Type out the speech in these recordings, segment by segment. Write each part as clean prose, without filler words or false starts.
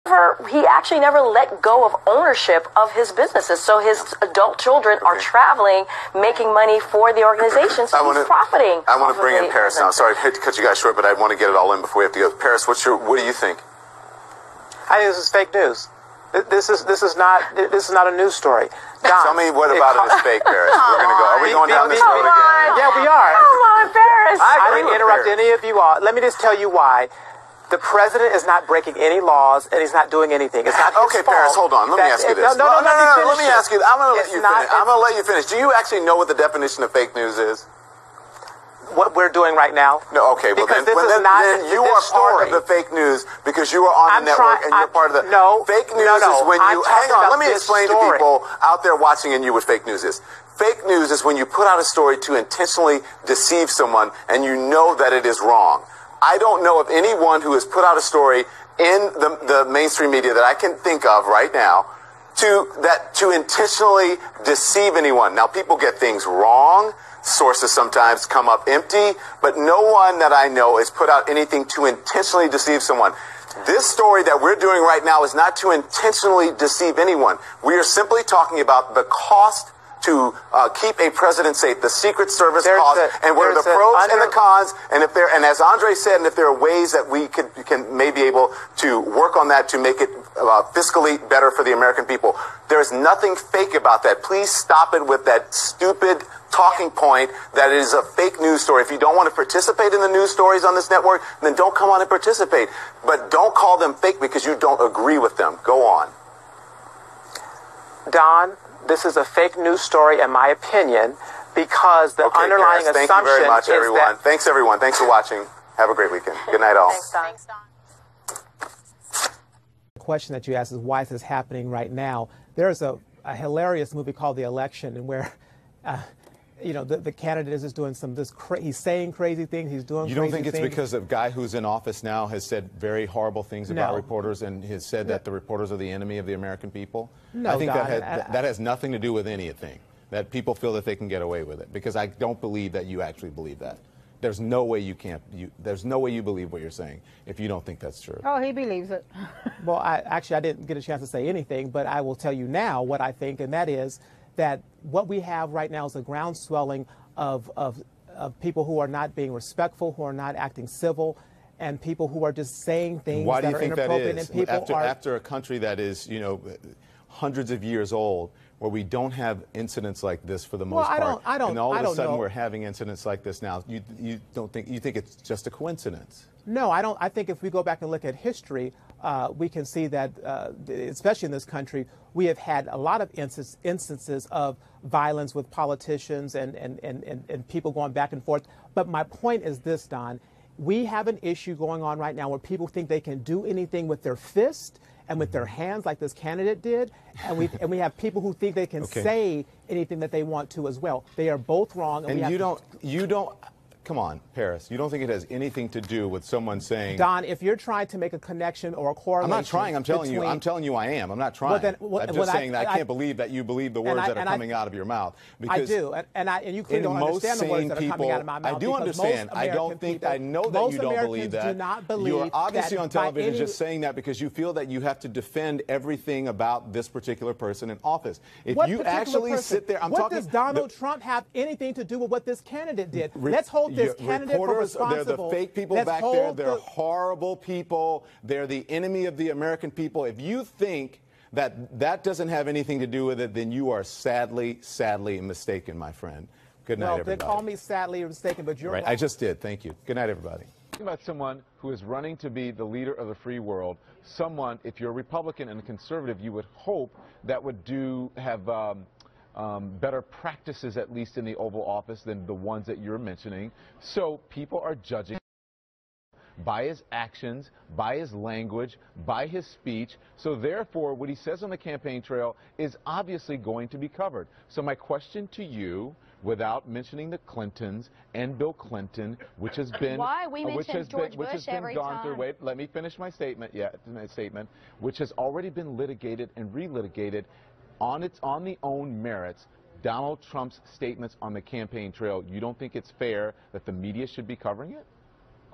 He actually never let go of ownership of his businesses. So his adult children are traveling, making money for the organization. So he's profiting. I want to bring in Paris now. Sorry to cut you guys short, but I want to get it all in before we have to go. Paris, what do you think? I think this is fake news. This is not a news story. Don, tell me what about it is fake, Paris. We're going to go. Are we going down this road again? Yeah, we are. Come on, Paris. I didn't interrupt any of you all. Let me just tell you why. The president is not breaking any laws, and he's not doing anything. It's not his okay, fault. Paris, hold on. Let me ask you this. No. Let me ask you. I'm going to let you finish. I'm going to let you finish. Do you actually know what the definition of fake news is? What we're doing right now? No, okay. Well, then you are part of the fake news because you are on the network and you're part of the... Fake news is when you... Hang on, let me explain to people out there watching and you what fake news is. Fake news is when you put out a story to intentionally deceive someone and you know that it is wrong. I don't know of anyone who has put out a story in the mainstream media that I can think of right now to intentionally deceive anyone. Now, people get things wrong. Sources sometimes come up empty, but no one that I know has put out anything to intentionally deceive someone. This story that we're doing right now is not to intentionally deceive anyone. We are simply talking about the cost to keep a president safe, the Secret Service cost, and what are the pros and the cons, and as Andre said, and if there are ways that we can maybe able to work on that to make it fiscally better for the American people. There's nothing fake about that. Please stop it with that stupid talking point that it is a fake news story. If you don't want to participate in the news stories on this network, then don't come on and participate. But don't call them fake because you don't agree with them. Go on. Don, this is a fake news story, in my opinion, because the underlying Paris, assumption thank you very much, is everyone. that... Thanks, everyone. Thanks for watching. Have a great weekend. Good night, all. Thanks, Don. The question that you asked is why is this happening right now? There's a hilarious movie called The Election, and where the candidate is just doing he's saying crazy things, he's doing crazy things. You don't think it's because a guy who's in office now has said very horrible things about reporters and has said that the reporters are the enemy of the American people? No, I think Don, that has nothing to do with anything, that people feel that they can get away with it, because I don't believe that you actually believe that. There's no way there's no way you believe what you're saying if you don't think that's true. Oh, he believes it. Well, I didn't get a chance to say anything, but I will tell you now what I think, and that is that what we have right now is a groundswelling of people who are not being respectful, who are not acting civil, and people who are just saying things that are inappropriate. And people after a country that is, hundreds of years old, where we don't have incidents like this for the most part, and all of a sudden we're having incidents like this now. You think it's just a coincidence? No, I don't. I think if we go back and look at history, we can see that, especially in this country, we have had a lot of instances of violence with politicians and people going back and forth. But my point is this, Don. We have an issue going on right now where people think they can do anything with their fist and with their hands, like this candidate did, and we have people who think they can say anything that they want to as well. They are both wrong. And you don't. Come on, Paris. You don't think it has anything to do with someone saying... Don, if you're trying to make a connection or a correlation... I'm not trying. I'm telling you I am. I'm not trying. I'm just saying that I can't believe that you believe the words that are coming out of your mouth. Because I do. And you clearly don't understand the words that are coming out of my mouth. I do understand. I know that you don't believe that. Do not believe You're obviously on television just saying that because you feel that you have to defend everything about this particular person in office. If you actually sit there... What does Donald Trump have anything to do with what this candidate did? Let's hold this candidate for responsible. They're the fake people back there. They're horrible people. They're the enemy of the American people. If you think that doesn't have anything to do with it, then you are sadly mistaken, my friend. Good night, everybody. They call me sadly mistaken, but you're right. wrong. I just did. Thank you. Good night, everybody. About someone who is running to be the leader of the free world, someone, if you're a Republican and a conservative, you would hope that would have better practices, at least in the Oval Office, than the ones that you're mentioning. So people are judging by his actions, by his language, by his speech. So therefore, what he says on the campaign trail is obviously going to be covered. So my question to you, without mentioning the Clintons and Bill Clinton, which has been gone through. Wait, let me finish my statement. Which has already been litigated and relitigated on the own merits. Donald Trump's statements on the campaign trail. You don't think it's fair that the media should be covering it?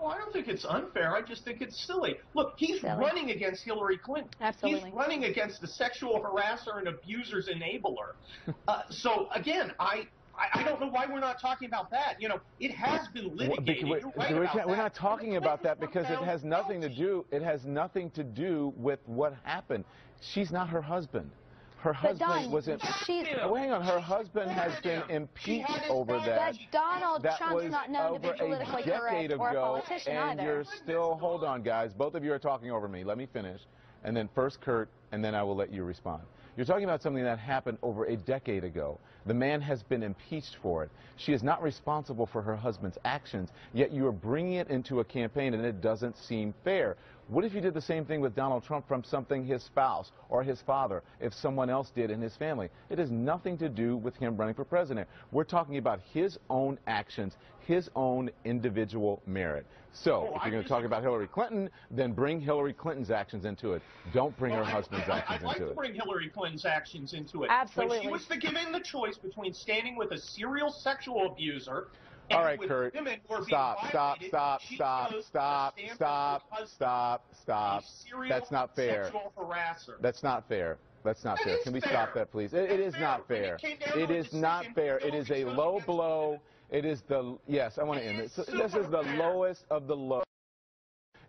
Oh, I don't think it's unfair. I just think it's silly. Look, he's running against Hillary Clinton. Absolutely. He's running against the sexual harasser and abuser's enabler. So, again, I don't know why we're not talking about that. You know, it has been litigated. We're not talking about that because it has nothing to do. It has nothing to do with what happened. She's not her husband. Her husband was hang on. Her husband has been impeached over that. But Donald Trump's not known to be politically correct or a politician and either. You're still, hold on, guys. Both of you are talking over me. Let me finish. And then first Kurt, and then I will let you respond. You're talking about something that happened over a decade ago. The man has been impeached for it. She is not responsible for her husband's actions, yet you are bringing it into a campaign, and it doesn't seem fair. What if you did the same thing with Donald Trump from something his spouse or his father, if someone else did in his family? It has nothing to do with him running for president. We're talking about his own actions, his own individual merit. So, if you're going to talk about Hillary Clinton, then bring Hillary Clinton's actions into it. Don't bring her husband's actions into it. I'd like to bring Hillary Clinton's actions into it. Absolutely. When she was given the choice between standing with a serial sexual abuser and all right, Kurt, stop. That's not fair. That's not fair. That's not fair. Can we stop that, please? It is not fair. It is not fair. It is a low blow. It is the, yes, I want to end this. This is the lowest of the low.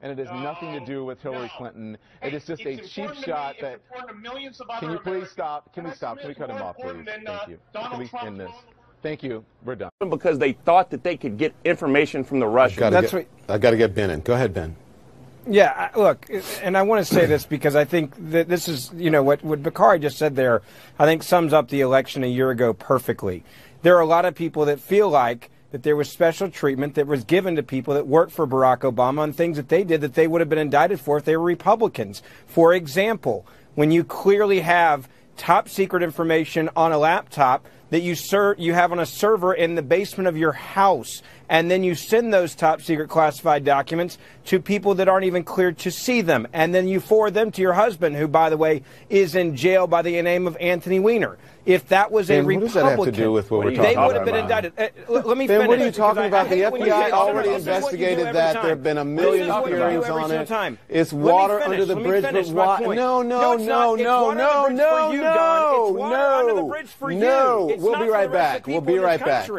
And it has nothing to do with Hillary Clinton. It is just a cheap shot that, can you please stop? Can we stop? Can we cut him off, please? Thank you. Can we end this? Thank you. We're done. Because they thought that they could get information from the Russians. I got to get Ben in. Go ahead, Ben. Yeah, look, and I want to say this because I think that this is, you know, what Bakari just said there, I think sums up the election a year ago perfectly. There are a lot of people that feel like that there was special treatment that was given to people that worked for Barack Obama on things that they did that they would have been indicted for if they were Republicans. For example, when you clearly have top secret information on a laptop that you have on a server in the basement of your house, and then you send those top secret classified documents to people that aren't even cleared to see them, and then you forward them to your husband, who, by the way, is in jail by the name of Anthony Weiner. If that was a Republican, what does that have to do with what we're talking about? They would have been indicted. Let me finish. What are you talking about? The FBI already investigated that. There have been a million hearings on it. It's water under the bridge. No. We'll be right back. We'll be right back.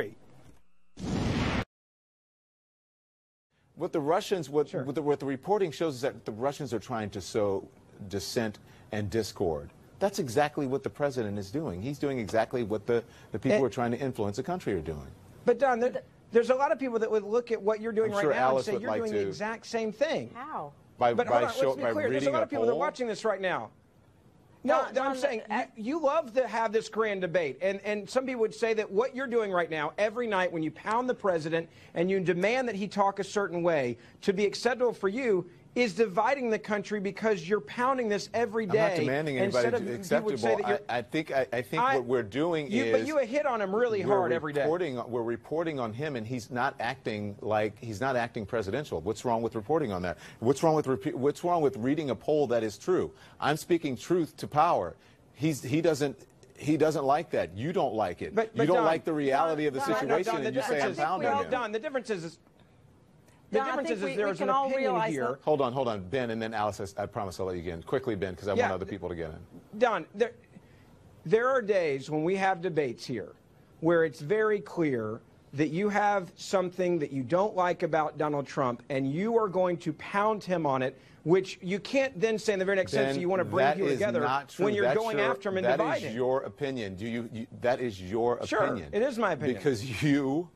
What the reporting shows is that the Russians are trying to sow dissent and discord. That's exactly what the president is doing. He's doing exactly what the people who are trying to influence the country are doing. But Don, there's a lot of people that would look at what you're doing right now and say you're doing the exact same thing. How? But hold on, let's be clear. There's a lot of people that are watching this right now. No, I'm saying you love to have this grand debate, and some people would say that what you're doing right now, every night when you pound the president and you demand that he talk a certain way to be acceptable for you, is dividing the country because you're pounding this every day. I'm not demanding anybody to be acceptable. I think what we're doing is... But you hit on him really hard every day. We're reporting on him, and he's not acting presidential. What's wrong with reporting on that? What's wrong with reading a poll that is true? I'm speaking truth to power. He doesn't like that. You don't like it. You don't like the reality of the situation, and you say I'm pounding him. Don, the difference is... The difference is there's an opinion here. Hold on, Ben, and then Alice, I promise I'll let you get in. Quickly, Ben, because I want other people to get in. Don, there are days when we have debates here where it's very clear that you have something that you don't like about Donald Trump, and you are going to pound him on it, which you can't then say in the very next sentence you want to bring people together when you're going after him and dividing. That is your opinion. That is your opinion. Sure, it is my opinion. Because you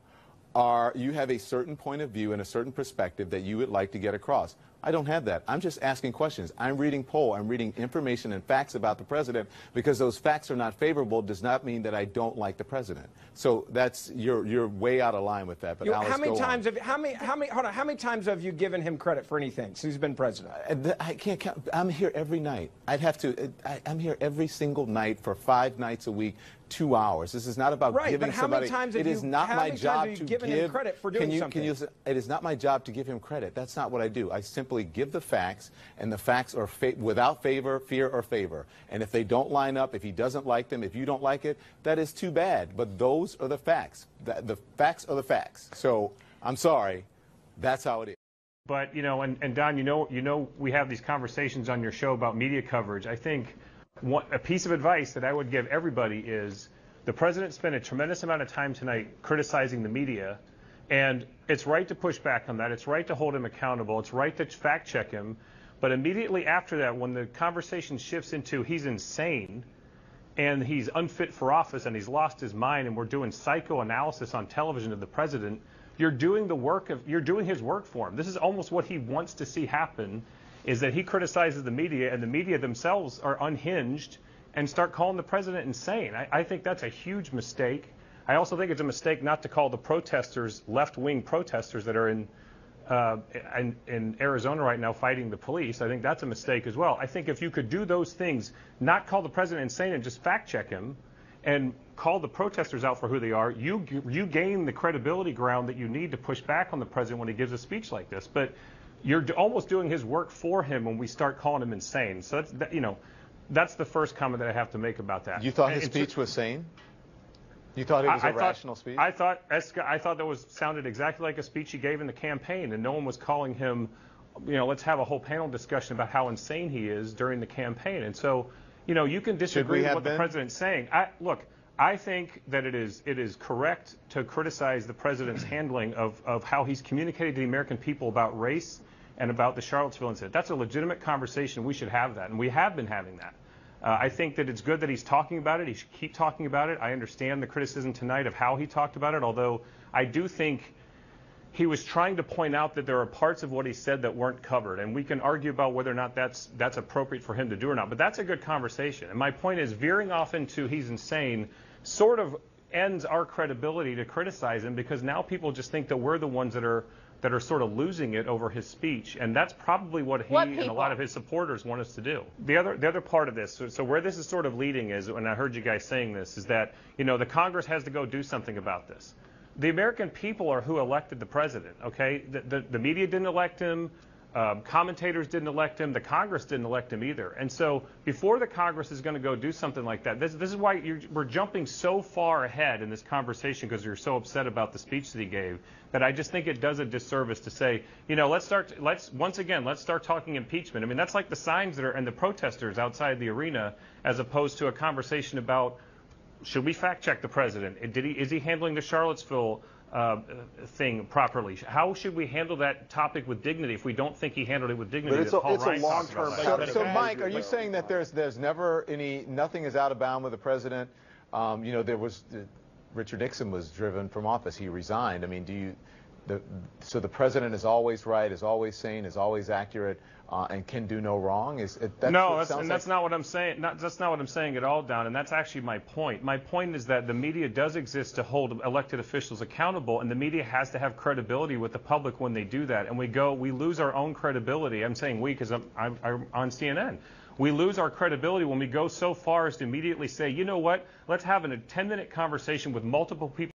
have a certain point of view and a certain perspective that you would like to get across. I don't have that. I'm just asking questions. I'm reading poll. I'm reading information and facts about the president. Because those facts are not favorable does not mean that I don't like the president. So that's you're way out of line with that. But Alice, how many times have you given him credit for anything since he's been president? I can't count. I'm here every night. I'm here every single night for 5 nights a week. 2 hours. This is not about giving somebody. It is not my job to give him credit for doing something. It is not my job to give him credit. That's not what I do. I simply give the facts, and the facts are without favor, fear, or favor. And if they don't line up, if he doesn't like them, if you don't like it, that is too bad. But those are the facts. The facts are the facts. So I'm sorry. That's how it is. But, you know, and Don, you know, we have these conversations on your show about media coverage. I think a piece of advice that I would give everybody is the president spent a tremendous amount of time tonight criticizing the media, and it's right to push back on that. It's right to hold him accountable. It's right to fact check him. But immediately after that, when the conversation shifts into he's insane and he's unfit for office and he's lost his mind and we're doing psychoanalysis on television of the president, you're doing his work for him. This is almost what he wants to see happen, is that he criticizes the media and the media themselves are unhinged and start calling the president insane. I think that's a huge mistake. I also think it's a mistake not to call the protesters, left-wing protesters that are in Arizona right now fighting the police. I think that's a mistake as well. I think if you could do those things, not call the president insane and just fact check him, and call the protesters out for who they are, you gain the credibility ground that you need to push back on the president when he gives a speech like this. But you're almost doing his work for him when we start calling him insane. So that's the first comment that I have to make about that. You thought his speech was sane? You thought it was a rational speech? I thought that sounded exactly like a speech he gave in the campaign, and no one was calling him, you know, let's have a whole panel discussion about how insane he is during the campaign. And so, you know, you can disagree with what the president's saying. I think that it is correct to criticize the president's handling of how he's communicated to the American people about race and about the Charlottesville incident. That's a legitimate conversation. We should have that, and we have been having that. I think that it's good that he's talking about it. He should keep talking about it. I understand the criticism tonight of how he talked about it, although I do think he was trying to point out that there are parts of what he said that weren't covered, and we can argue about whether or not that's appropriate for him to do or not, but that's a good conversation. And my point is, veering off into he's insane sort of ends our credibility to criticize him, because now people just think that we're the ones that are sort of losing it over his speech, and that's probably what he and a lot of his supporters want us to do. The other part of this, so where this is sort of leading is, and I heard you guys saying this, is that, you know, the Congress has to go do something about this. The American people are who elected the president, okay? The media didn't elect him. Commentators didn't elect him. The Congress didn't elect him either. And so before the Congress is going to go do something like that, this is why we're jumping so far ahead in this conversation, because you're so upset about the speech that he gave, that I just think it does a disservice to say, you know, let's start talking impeachment. I mean, that's like the signs that are and the protesters outside the arena, as opposed to a conversation about, should we fact check the president? Is he handling the Charlottesville thing properly? How should we handle that topic with dignity if we don't think he handled it with dignity? But it's a long-term. So Mike, are you saying that there's never nothing is out of bounds with the president? You know, Richard Nixon was driven from office. He resigned. I mean, so the president is always right, is always sane, is always accurate, and can do no wrong? That's not what I'm saying. That's not what I'm saying at all, Don. And that's actually my point. My point is that the media does exist to hold elected officials accountable, and the media has to have credibility with the public when they do that. And we lose our own credibility. I'm saying we because I'm on CNN. We lose our credibility when we go so far as to immediately say, you know what, let's have a 10-minute conversation with multiple people